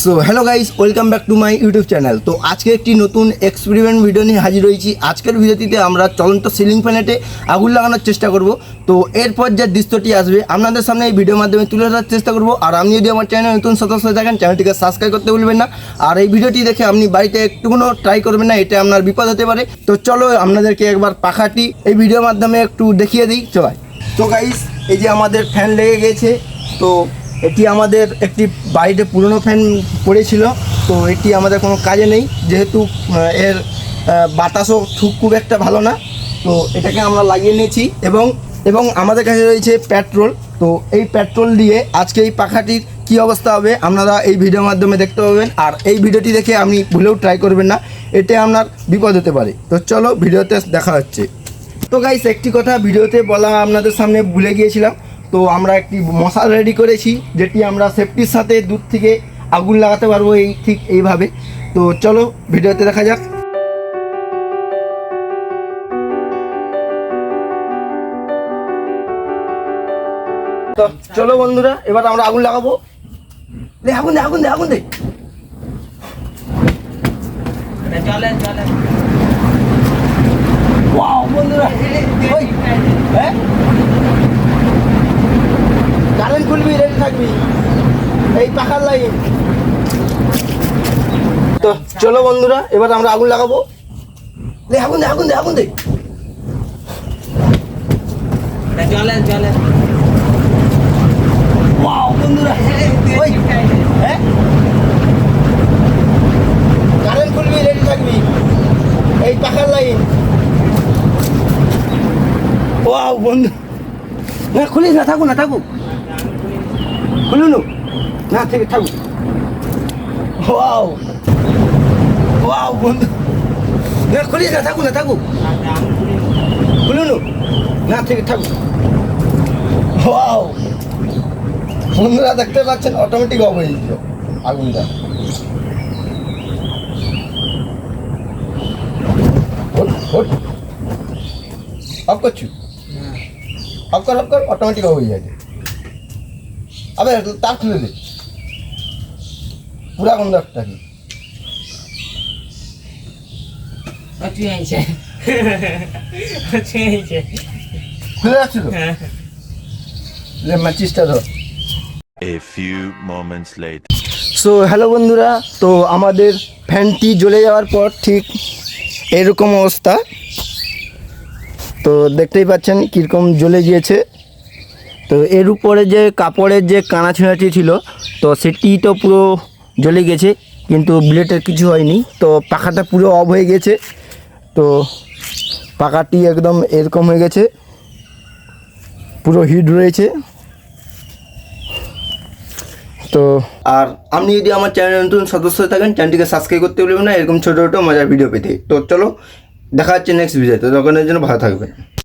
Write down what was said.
So hello guys, welcome back to my YouTube channel. তো আজকে একটি নতুন এক্সপেরিমেন্ট ভিডিও নিয়ে হাজির হয়েছি। আজকের ভিডিওটিতে আমরা চলন্ত সিলিং ফ্যানেটে আগুন লাগানোর চেষ্টা করব। তো এরপর যে দৃশ্যটি আসবে আপনাদের সামনে এই ভিডিওর মাধ্যমে তুলে ধরার চেষ্টা করব। আর আপনি যদি আমার চ্যানেলে নতুন সদস্য হয়ে থাকেন, চ্যানেলটিকে সাবস্ক্রাইব করতে ভুলবেন না। আর এই ভিডিওটি দেখে আপনি বাড়িতে একটুকুনো ট্রাই করবেন না, এটা আপনার বিপদ হতে পারে। তো চলো আপনাদেরকে একবার পাখাটি এই ভিডিওর মাধ্যমে একটু দেখিয়ে দিই। চল। তো গাইস, এই যে আমাদের ফ্যান লেগে গেছে। তো এটি আমাদের একটি বাড়িতে পুরনো ফ্যান পড়েছিল, তো এটি আমাদের কোনো কাজে নেই, যেহেতু এর বাতাসও খুব একটা ভালো না। তো এটাকে আমরা লাগিয়ে নিয়েছি এবং আমাদের কাছে রয়েছে পেট্রোল। তো এই পেট্রোল দিয়ে আজকে এই পাখাটির কী অবস্থা হবে আপনারা এই ভিডিওর মাধ্যমে দেখতে পাবেন। আর এই ভিডিওটি দেখে আপনি ভুলেও ট্রাই করবেন না, এতে আপনার বিপদ হতে পারে। তো চলো ভিডিওতে দেখা হচ্ছে। তো গাইস, একটি কথা ভিডিওতে বলা আপনাদের সামনে ভুলে গিয়েছিলাম। তো আমরা একটি মশাল রেডি করেছি, যেটি আমরা সেফটির সাথে দূর থেকে আগুন লাগাতে পারবো ঠিক এইভাবে। তো চলো ভিডিওতে দেখা যাক। তো চলো বন্ধুরা, এবার আমরা আগুন লাগাবো। আগুন দে, আগুন দে, আগুন দে। ওয়াও বন্ধুরা, ওই হ্যাঁ, কারেন্ট খুলবি, রেডি থাকবি, এই পাখার লাইন। তো চলো বন্ধুরা, এবার আমরা আগুন লাগাবো। আগুন দে, আগুন দে, আগুন দে। ওয়াও বন্ধুরা, ওই হ্যাঁ, কারেন্ট খুলবি, রেডি থাকবি, এই পাখার লাইন। ওয়াও বন্ধু, না খুলিস না, থাকুক না, থাকুক, খুলুন না, থেকে থাকুক। ওয়াও ওয়াও বন্ধু, না খুলিস না, থাকুক না, থাকুক, খুলুন না, থেকে থাকুক। ওয়াও বন্ধুরা, দেখতে পাচ্ছেন অটোমেটিক অফ হয়ে গেছিল আগুনটা। অফ করছি, অফ কর, অফ কর, অটোমেটিক অফ হয়ে যাবে। আবে তার খুলে দে, পুরা বন্ধ একটা কি খুলে যাচ্ছিল। ম্যাচিসটা ধর। A few moments later. So hello বন্ধুরা, তো আমাদের ফ্যানটি জ্বলে যাওয়ার পর ঠিক এরকম অবস্থা। তো দেখতেই পাচ্ছেন কীরকম জ্বলে গিয়েছে। তো এর উপরে যে কাপড়ের যে কানাছিনাটি ছিল, তো সেটি তো পুরো জ্বলে গেছে, কিন্তু ব্লেডের কিছু হয়নি। তো পাখাটা পুরো অফ হয়ে গেছে। তো পাখাটি একদম এরকম হয়ে গেছে, পুরো হিট রয়েছে। তো আর আপনি যদি আমার চ্যানেলে নতুন সদস্য হয়ে থাকেন, চ্যানেলটিকে সাবস্ক্রাইব করতে ভুলবেন না এরকম ছোটো ছোটো মজার ভিডিও পেতে। তো চলো দেখা হচ্ছে নেক্সট ভিডিওতে, তখনের জন্য ভালো থাকবেন।